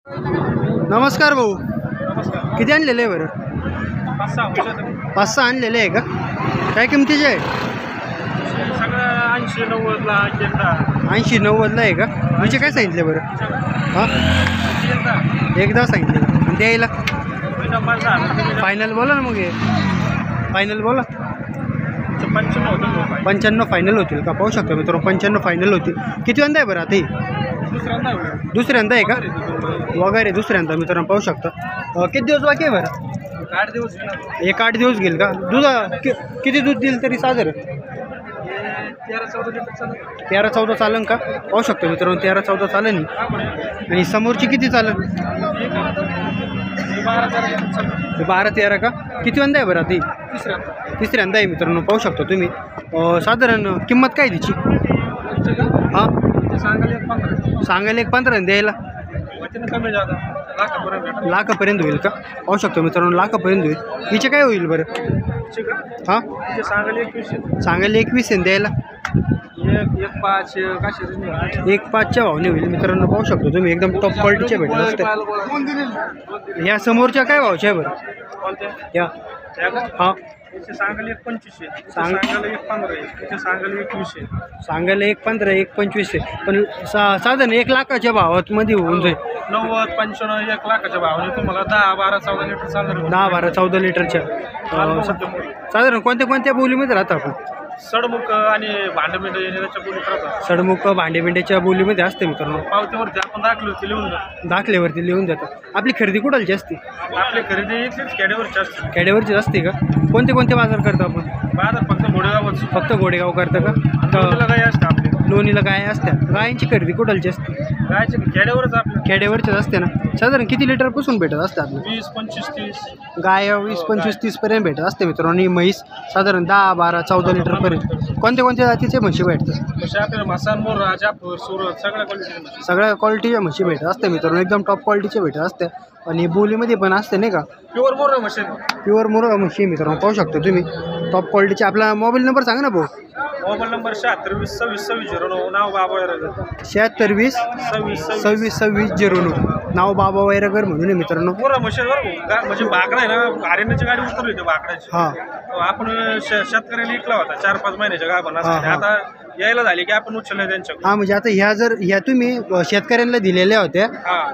नमस्कार भाऊ, नमस्कार. किती आणलेले आहे बरं? 5-6 आणलेले आहे का? काय किमतीचे आहे? सगळं 80-90ला 80-90ला आहे का? म्हणजे काय सांगितले बरं? हां, एकदा सांगितले का? आणि द्यायला फायनल बोला ना मग. हे फायनल बोला. 95 फायनल होतील का? पाहू शकतो मित्रांनो, 95 फायनल होतील. किती वंदा आहे बरं आता? ही दुसऱ्यांदा आहे का? वगैरे दुसऱ्यांदा मित्रांनो पाहू शकता. किती दिवस बाकी आहे बरं? 8 दिवस. 1-8 दिवस घेईल का? दूध किती दूध देईल तरी साधारण? 13-14 लिटर. 13-14 चालन का? पाहू शकतो मित्रांनो, 13-14 चालन. आणि समोरची किती चालन? 12-13 का? किती वंदा आहे बरं आता? तिसऱ्यांदा आहे मित्रांनो, पाहू शकतो तुम्ही. साधारण किंमत काय तिची? हां, सांगायला 1.15 द्यायला लाखापर्यंत होईल का? पाहू शकतो मित्रांनो, लाखापर्यंत होईल. हिचे काय होईल बरं? हां, सांगायला 21 द्यायला 1.5च्या भावने होईल मित्रांनो, पाहू शकतो तुम्ही. एकदम टॉप क्वालिटीच्या भेटत असतात. ह्या समोरच्या काय भावच्या आहे बरं? या हां, सांगायला 1.25 सांगायला 1.15 सांगायला 21 सांगायला 1.15 1.25 आहे. पण साधारण 1 लाखाच्या भावात मध्ये होऊन जाईल. 90-95 1 लाखाच्या भावाने तुम्हाला 10-12-14 लिटर चालणार. 10-12-14 लिटरच्या. साधारण कोणत्या बोलीमध्ये राहतं आपण? सडमुख आणि भांडमेंढ येण्याच्या बोलीत राहतात. सडमुख भांडेबिंड्याच्या बोलीमध्ये असते मित्रांनो. पावतीवरती आपण दाखवली लिहून दाखल्यावरती लिहून जातं. आपली खरेदी कुठालची असते? आपली खरेदी इथलीच खेड्यावरची असते. खेड्यावरचीच असते का? कोणते बाजार करतो आपण? बाजार फक्त घोडेगावच. फक्त घोडेगाव करतं का? लोणीला गाय असते आपली. लोणीला गाय असतात. गायांची खरेदी कुठालची असते? गायची खेड्यावरच आपल्या. खेड्यावरचीच असते ना. साधारण किती लिटरपासून भेटत असते आपलं? 20-25-30 गाय 20-25-30 पर्यंत भेटत असते मित्रांनो. आणि म्हैस साधारण 10-12-14 लिटरपर्यंत. कोणत्या जातीचे म्हशी भेटतात? म्हणजे आपल्याला मसान, मोर, जाफर, सुरत सगळ्या क्वालिटी. सगळ्या क्वालिटीच्या म्हशी भेटत असते मित्रांनो. एकदम टॉप क्वालिटीच्या भेटत असते. आणि बोलीमध्ये पण असते नाही का? प्युअर मोर मशीन. प्युअर मोर म्हशी मित्रांनो, पाहू शकतो तुम्ही. टॉप क्वालिटीचे. आपला मोबाईल नंबर सांगा ना भाऊ. Mobile number 76-20-26-09. नाव बाबा वैरागर. 76-20-26-26-09. नाव बाबा वैरागर म्हणून आहे मित्रांनो. मोर मशीन बरं. म्हणजे बाकडा आहे ना, हरियाणाची गाडी उतरली होती बाकडाची. हां, आपण शेतकऱ्याला विकला होता 4-5 महिन्याच्या गाभण. आता यायला झाली की आपण उचललं त्यांच्याकडून. हां, म्हणजे आता ह्या तुम्ही शेतकऱ्यांना दिलेल्या होत्या.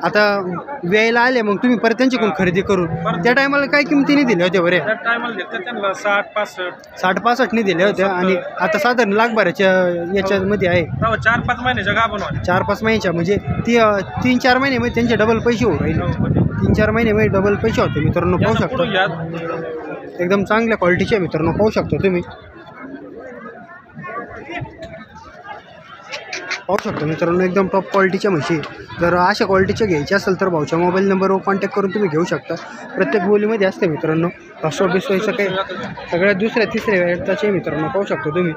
आता वेळेला आले मग तुम्ही परत त्यांच्याकडून खरेदी करून त्या टायमाला काय किमतीने दिल्या होत्या बरे? त्या टायमाला घेतलं त्यांना 60-65. 60-65 दिल्या होत्या. आणि आता साधारण लाखभराच्या याच्यामध्ये आहे. 4-5 महिन्याच्या गाभण होत्या. 4-5 महिन्याच्या म्हणजे ती 3-4 महिन्यामध्ये त्यांचे डबल पैसे होऊ राहिले. 3-4 महिन्यामध्ये डबल पैसे होते मित्रांनो, पाहू शकतो. एकदम चांगल्या क्वालिटीचे मित्रांनो, पाहू शकतो तुम्ही. पाहू शकतो मित्रांनो, एकदम टॉप क्वालिटीच्या म्हशी. जर अशा क्वालिटीच्या घ्यायच्या असेल तर भाऊच्या मोबाईल नंबरवर कॉन्टॅक्ट करून तुम्ही घेऊ शकता. प्रत्येक बोलीमध्ये असते मित्रांनो. बिसवायचं काही सगळ्यात दुसऱ्या-तिसऱ्या वेळेचे मित्रांनो, पाहू शकतो तुम्ही.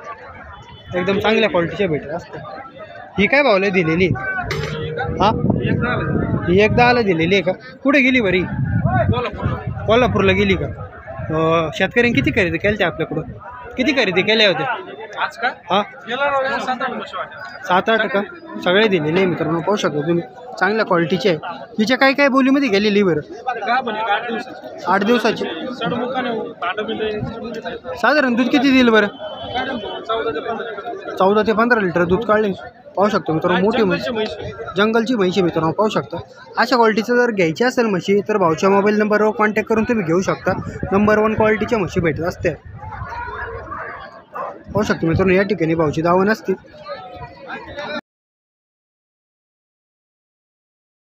एकदम चांगल्या क्वालिटीच्या भेटत असते. ही काय भावला दिलेली? हां, ही एकदा आला दिलेली आहे का? कुठे गेली बरी? कोल्हापूरला गेली का? शेतकऱ्यांनी किती खरेदी केल्या त्या आपल्याकडून? किती खरेदी केल्या होत्या आज का? हां, 7-8 का? सगळे दिलेले मित्रांनो, पाहू शकतो तुम्ही. चांगल्या क्वालिटीचे आहे. हिच्या काय बोलीमध्ये गेलेली बरं? 8 दिवसाची. साधारण दूध किती दिलं बरं? 14 ते 15 लिटर दूध काढले. पाहू शकतो मित्रांनो, मोठी म्हशी, जंगलची म्हशी मित्रांनो, पाहू शकता. अशा क्वालिटीचं जर घ्यायची असेल म्हशी तर भाऊच्या मोबाईल नंबरवर कॉन्टॅक्ट करून तुम्ही घेऊ शकता. नंबर 1 क्वालिटीच्या म्हशी भेटत असते. पाहू शकतो मित्रांनो, या ठिकाणी भाऊची दावा नसते.